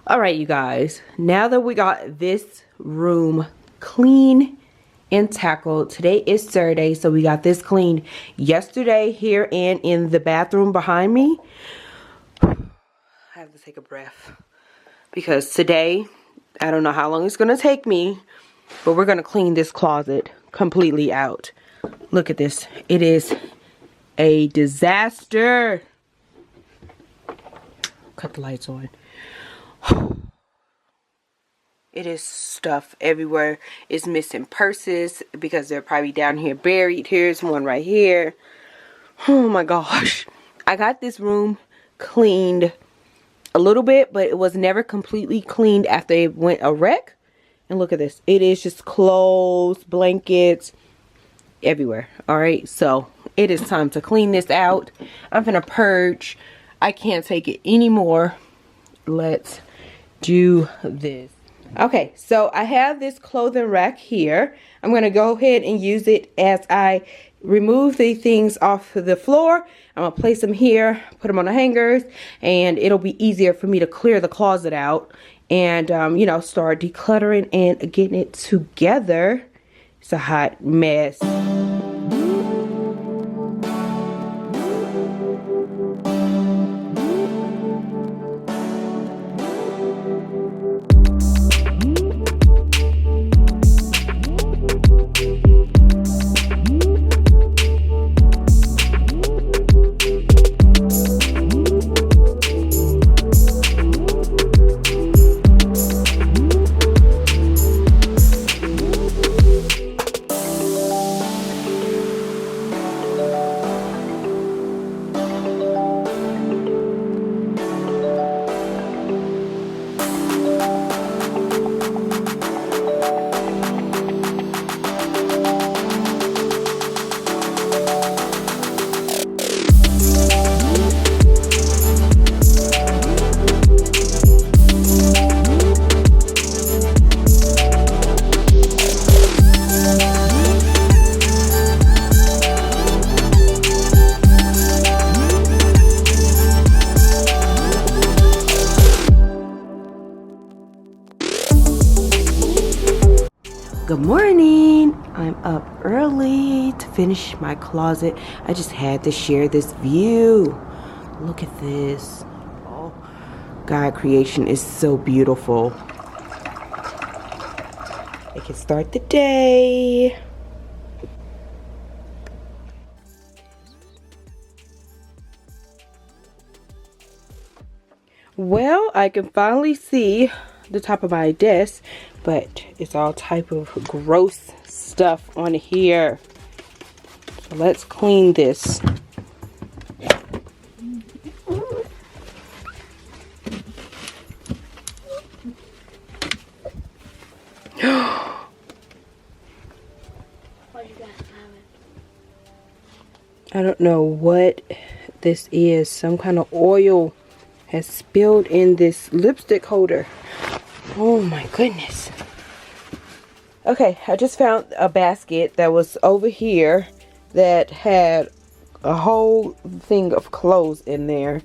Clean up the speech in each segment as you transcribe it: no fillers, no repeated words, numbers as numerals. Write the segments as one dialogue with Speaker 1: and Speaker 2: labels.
Speaker 1: All right, you guys, now that we got this room clean and tackled, today is Saturday, so we got this cleaned yesterday here and in the bathroom behind me. I have to take a breath because today, I don't know how long it's gonna take me, but we're gonna clean this closet completely out. Look at this. It is a disaster. Cut the lights on. It is stuff everywhere. It's missing purses because they're probably down here buried. Here's one right here. Oh my gosh. I got this room cleaned a little bit, but it was never completely cleaned after it went a wreck. And look at this. It is just clothes, blankets, everywhere. Alright, so it is time to clean this out. I'm gonna purge. I can't take it anymore. Let's do this. Okay, so I have this clothing rack here. I'm going to go ahead and use it as I remove the things off the floor. I'm going to place them here, put them on the hangers, and it'll be easier for me to clear the closet out and, you know, start decluttering and getting it together. It's a hot mess. Good morning. I'm up early to finish my closet. I just had to share this view. Look at this. Oh, God, creation is so beautiful. I can start the day. Well, I can finally see the top of my desk, but it's all type of gross stuff on here. So let's clean this. I don't know what this is. Some kind of oil has spilled in this lipstick holder. Oh my goodness. Okay, I just found a basket that was over here that had a whole thing of clothes in there.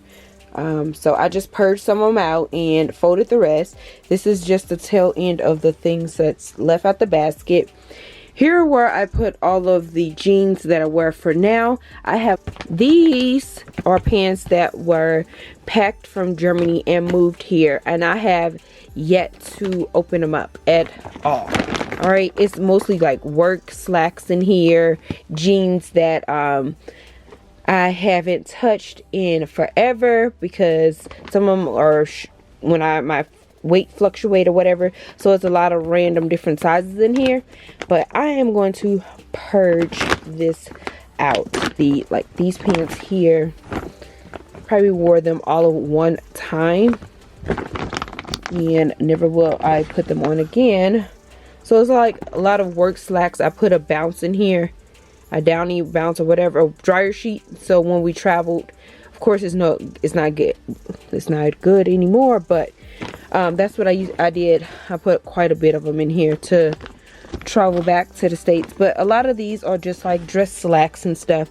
Speaker 1: So I just purged some of them out and folded the rest. This is just the tail end of the things that's left out the basket. Here where I put all of the jeans that I wear for now. I have these are pants that were packed from Germany and moved here, and I have yet to open them up at all. Alright, it's mostly like work slacks in here, jeans that I haven't touched in forever because some of them are when my weight fluctuate or whatever, so it's a lot of random different sizes in here. But I am going to purge this out. These pants here, probably wore them all at one time and never will I put them on again. So it's like a lot of work slacks. I put a bounce in here, a downy bounce or whatever, a dryer sheet, so when we traveled, of course it's not good anymore, but that's what I did. I put quite a bit of them in here to travel back to the States. But a lot of these are just like dress slacks and stuff.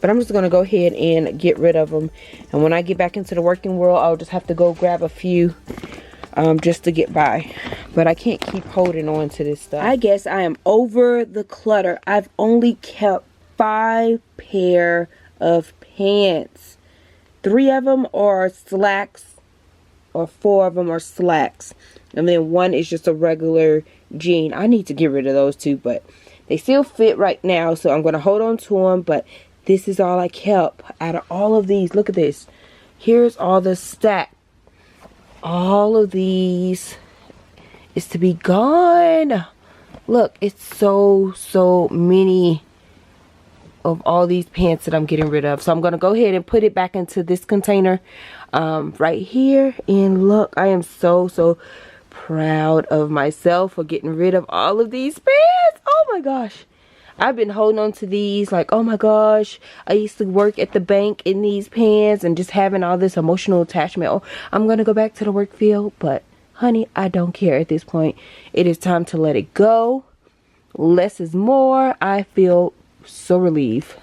Speaker 1: But I'm just going to go ahead and get rid of them. And when I get back into the working world, I'll just have to go grab a few just to get by. But I can't keep holding on to this stuff. I guess I am over the clutter. I've only kept 5 pair of pants. 3 of them are slacks, or 4 of them are slacks, and then 1 is just a regular jean. I need to get rid of those 2, but they still fit right now, so I'm going to hold on to them. But this is all I kept out of all of these. Look at this. Here's all the stack. All of these is to be gone. Look, it's so many of all these pants that I'm getting rid of. So I'm going to go ahead and put it back into this container right here. And look, I am so proud of myself for getting rid of all of these pants. Oh my gosh. I've been holding on to these like, oh my gosh, I used to work at the bank in these pants, and just having all this emotional attachment. Oh, I'm going to go back to the work field. But honey, I don't care at this point. It is time to let it go. Less is more. I feel so relieved.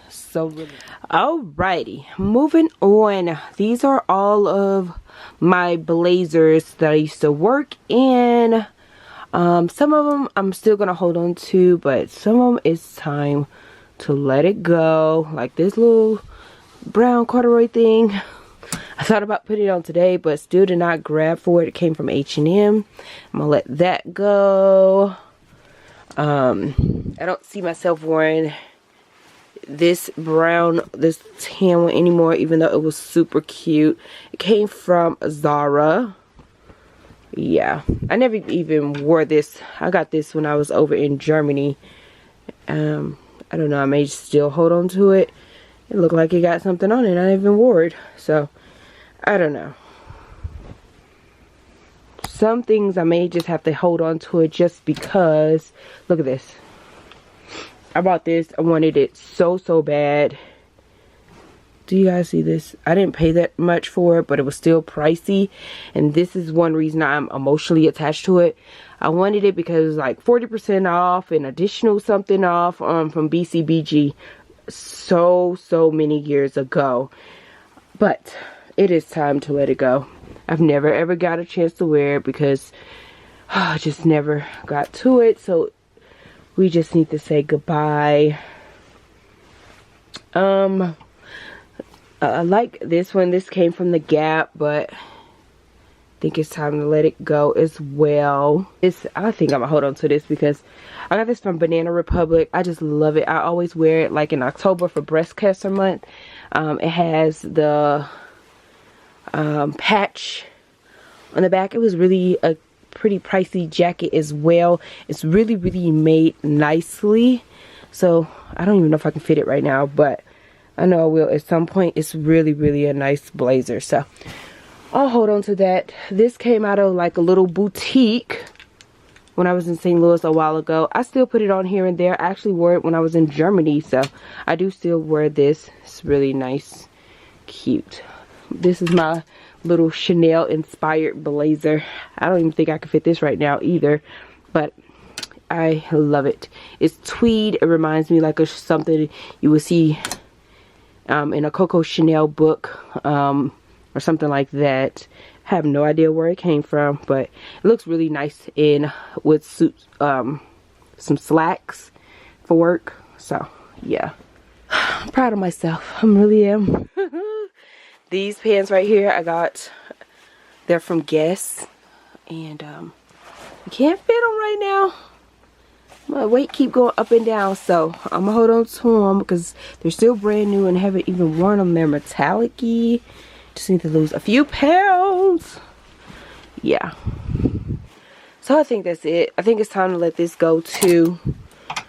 Speaker 1: Alrighty, moving on. These are all of my blazers that I used to work in. Some of them I'm still gonna hold on to, but some of them it's time to let it go. Like this little brown corduroy thing. I thought about putting it on today, but still did not grab for it. It came from H&M. I'm gonna let that go. I don't see myself wearing this tan one anymore, even though it was super cute. It came from Zara. Yeah, I never even wore this. I got this when I was over in Germany. I don't know, I may still hold on to it. It looked like it got something on it. I even wore it, so I don't know. Some things I may just have to hold on to it just because. Look at this. I bought this. I wanted it so bad. Do you guys see this? I didn't pay that much for it, but it was still pricey. And this is one reason I'm emotionally attached to it. I wanted it because it was like 40% off and additional something off from BCBG so many years ago. But it is time to let it go. I've never ever got a chance to wear it because I just never got to it. So we just need to say goodbye. I like this one. This came from the Gap, but I think it's time to let it go as well. I think I'm gonna hold on to this because I got this from Banana Republic. I just love it. I always wear it like in October for breast cancer month. It has the patch on the back. It was really a pretty pricey jacket as well. It's really made nicely. So I don't even know if I can fit it right now, but I know I will at some point. It's really a nice blazer, so I'll hold on to that. This came out of like a little boutique when I was in St. Louis a while ago. I still put it on here and there. I actually wore it when I was in Germany, so I do still wear this. It's really nice, cute. This is my little Chanel inspired blazer. I don't even think I could fit this right now either, but I love it. It's tweed. It reminds me like of something you would see in a Coco Chanel book or something like that. I have no idea where it came from, but it looks really nice in with suits, some slacks for work. So yeah, I'm proud of myself. I really am. These pants right here I got, they're from Guess, and you can't fit them right now. My weight keep going up and down, so I'm gonna hold on to them because they're still brand new and haven't even worn them. They're metallic-y. Just need to lose a few pounds. Yeah. So I think that's it. I think it's time to let this go too.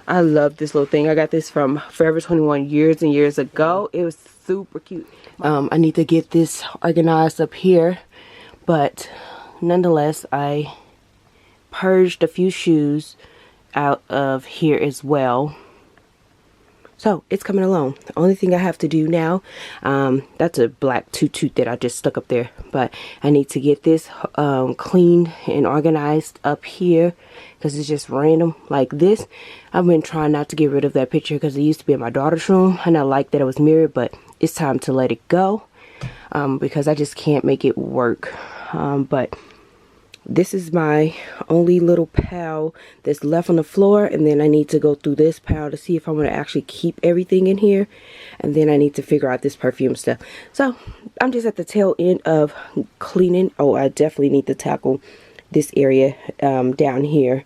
Speaker 1: I love this little thing. I got this from Forever 21 years and years ago. It was super cute. I need to get this organized up here, but nonetheless, I purged a few shoes out of here as well. So it's coming along. The only thing I have to do now, that's a black toot that I just stuck up there, but I need to get this cleaned and organized up here because it's just random like this. I've been trying not to get rid of that picture because it used to be in my daughter's room and I like that it was mirrored, but it's time to let it go because I just can't make it work. But this is my only little pile that's left on the floor, and then I need to go through this pile to see if I want to actually keep everything in here, and then I need to figure out this perfume stuff. So I'm just at the tail end of cleaning. Oh, I definitely need to tackle this area down here,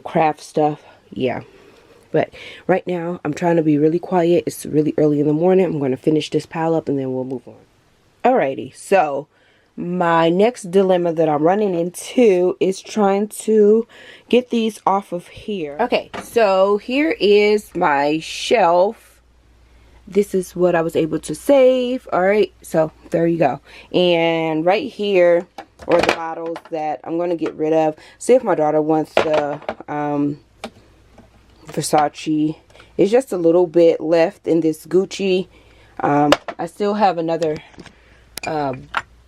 Speaker 1: craft stuff. Yeah, but right now I'm trying to be really quiet. It's really early in the morning. I'm going to finish this pile up and then we'll move on. Alrighty, so my next dilemma that I'm running into is trying to get these off of here. Okay, so here is my shelf. This is what I was able to save. Alright, so there you go. And right here are the bottles that I'm going to get rid of. See if my daughter wants the Versace. It's just a little bit left in this Gucci. I still have another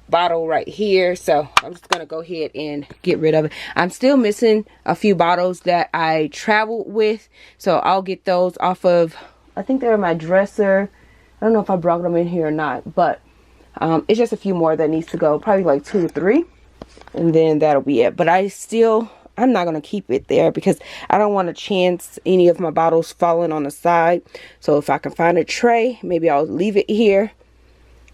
Speaker 1: bottle right here, so I'm just gonna go ahead and get rid of it. I'm still missing a few bottles that I traveled with, so I'll get those off of, I think they're in my dresser. I don't know if I brought them in here or not, but it's just a few more that needs to go, probably like 2 or 3, and then that'll be it. But I'm not gonna keep it there because I don't want to chance any of my bottles falling on the side. So if I can find a tray, maybe I'll leave it here.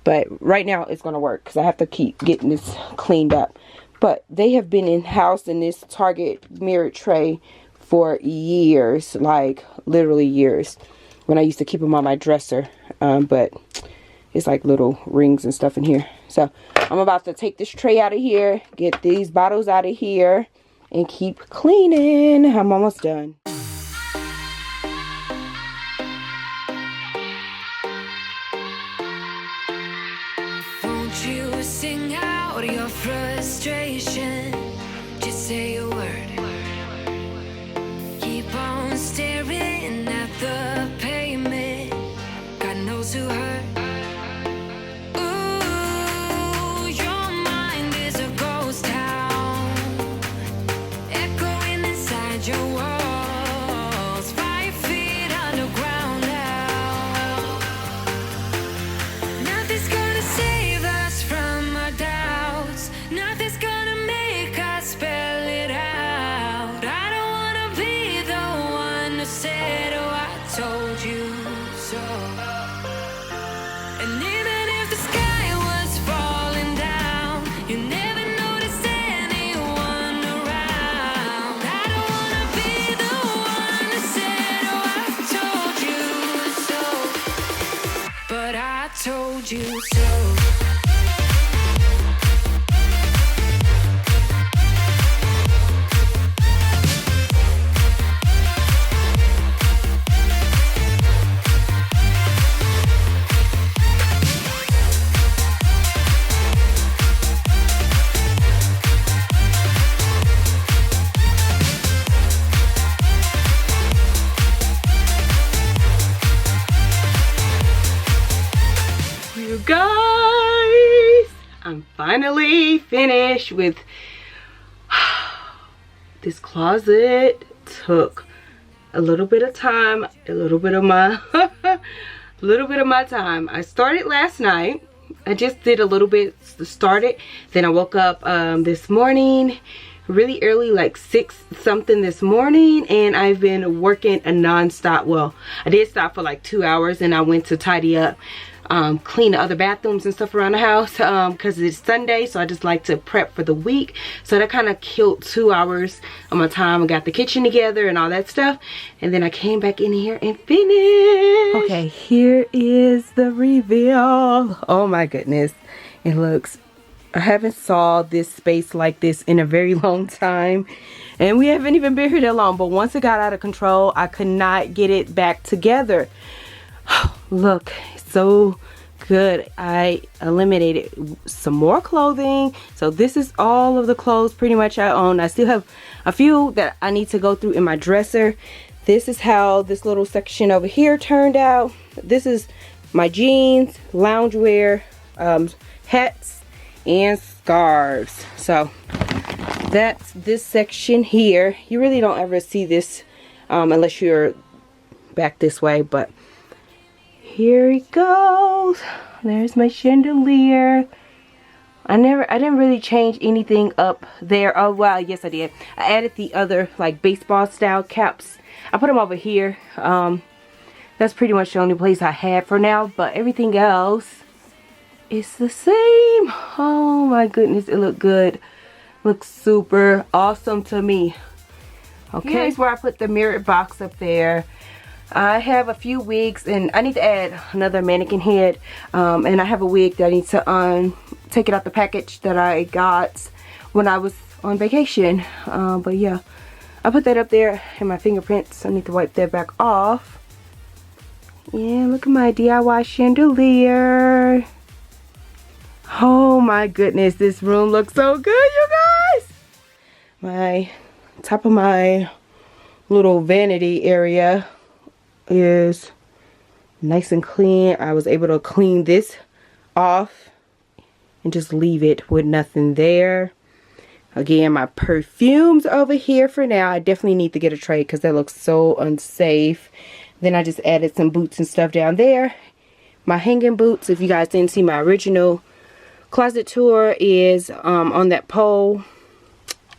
Speaker 1: But right now it's going to work because I have to keep getting this cleaned up. But they have been in-house in this Target mirrored tray for years. Like literally years. When I used to keep them on my dresser. But it's like little rings and stuff in here. So I'm about to take this tray out of here. Get these bottles out of here. And keep cleaning. I'm almost done.
Speaker 2: You sing out your frustration, just say a word. Keep on staring at the pavement, God knows who hurt. Ooh, your mind is a ghost town, echoing inside your walls, 5 feet underground now. Nothing's gonna save us from our doubts. Nothing's gonna make us spell it out. I don't wanna be the one who said, oh, I told you so. And even if the sky was falling down, you never noticed anyone around. I don't wanna be the one who said, oh, I told you so. But I told you so.
Speaker 1: You guys, I'm finally finished with this closet. Took a little bit of time, a little bit of my time. I started last night. I just did a little bit to start it. Then I woke up this morning really early, like 6 something this morning, and I've been working a non-stop. Well, I did stop for like 2 hours, and I went to tidy up, clean the other bathrooms and stuff around the house because it's Sunday, so I just like to prep for the week. So that kind of killed 2 hours of my time. I got the kitchen together and all that stuff, and then I came back in here and finished. Okay, here is the reveal. Oh my goodness, it looks, I haven't saw this space like this in a very long time, and we haven't even been here that long, but once it got out of control, I could not get it back together. Look, so good. I eliminated some more clothing, so this is all of the clothes pretty much I own. I still have a few that I need to go through in my dresser. This is how this little section over here turned out. This is my jeans, loungewear, hats, and scarves. So that's this section here. You really don't ever see this unless you're back this way, but here it goes. There's my chandelier. I didn't really change anything up there. Oh well, yes I did. I added the other like baseball style caps. I put them over here. That's pretty much the only place I had for now, but everything else is the same. Oh my goodness, it looked good. Looks super awesome to me. Okay, here's where I put the mirrored box up there. I have a few wigs and I need to add another mannequin head, and I have a wig that I need to take it out the package that I got when I was on vacation. But yeah, I put that up there, and my fingerprints, I need to wipe that back off. Yeah, look at my DIY chandelier. Oh my goodness, this room looks so good, you guys. My top of my little vanity area is nice and clean. I was able to clean this off and just leave it with nothing there. Again, my perfumes over here for now. I definitely need to get a tray because that looks so unsafe. Then I just added some boots and stuff down there. My hanging boots, if you guys didn't see my original closet tour, is on that pole.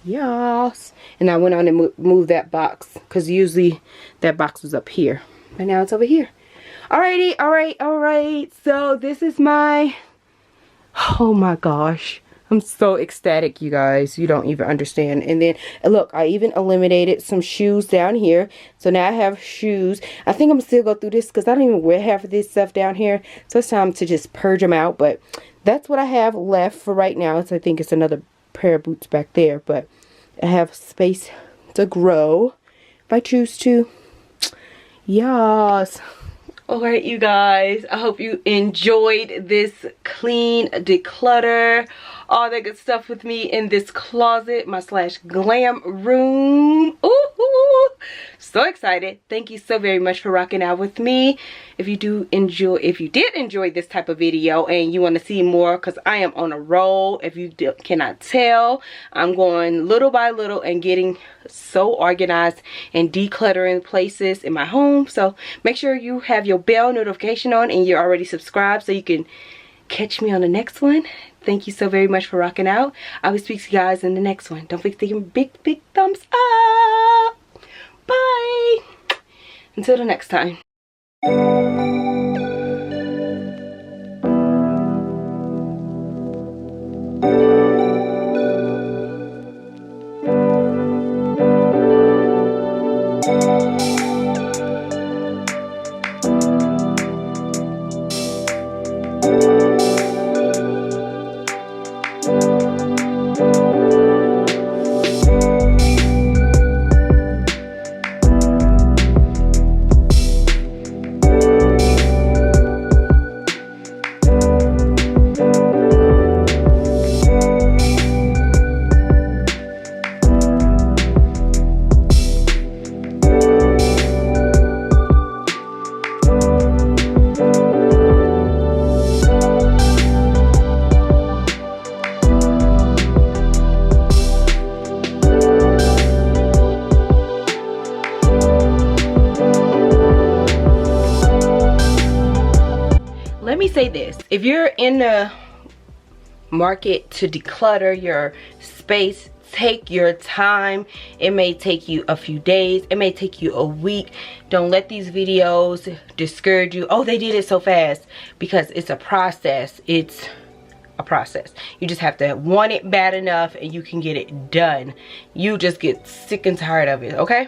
Speaker 1: Yes. And I went on and moved that box because usually that box was up here. But now it's over here. Alrighty, alright. So this is my, oh my gosh. I'm so ecstatic, you guys. You don't even understand. And then, look, I even eliminated some shoes down here. So now I have shoes. I think I'm going to still go through this because I don't even wear half of this stuff down here. So it's time to just purge them out. But that's what I have left for right now. So I think it's another pair of boots back there. But I have space to grow if I choose to. Yes. Alright, you guys, I hope you enjoyed this clean declutter, all that good stuff with me in this closet, my /glam room. Ooh, so excited. Thank you so very much for rocking out with me. If you did enjoy this type of video and you want to see more, because I am on a roll, if you cannot tell, I'm going little by little and getting so organized and decluttering places in my home. So make sure you have your bell notification on and you're already subscribed so you can catch me on the next one. Thank you so very much for rocking out. I will speak to you guys in the next one. Don't forget to give me big thumbs up. Bye. Until the next time. Let me say this, if you're in the market to declutter your space, take your time. It may take you a few days, it may take you a week. Don't let these videos discourage you. Oh, they did it so fast, because it's a process. It's a process. You just have to want it bad enough and you can get it done. You just get sick and tired of it, okay?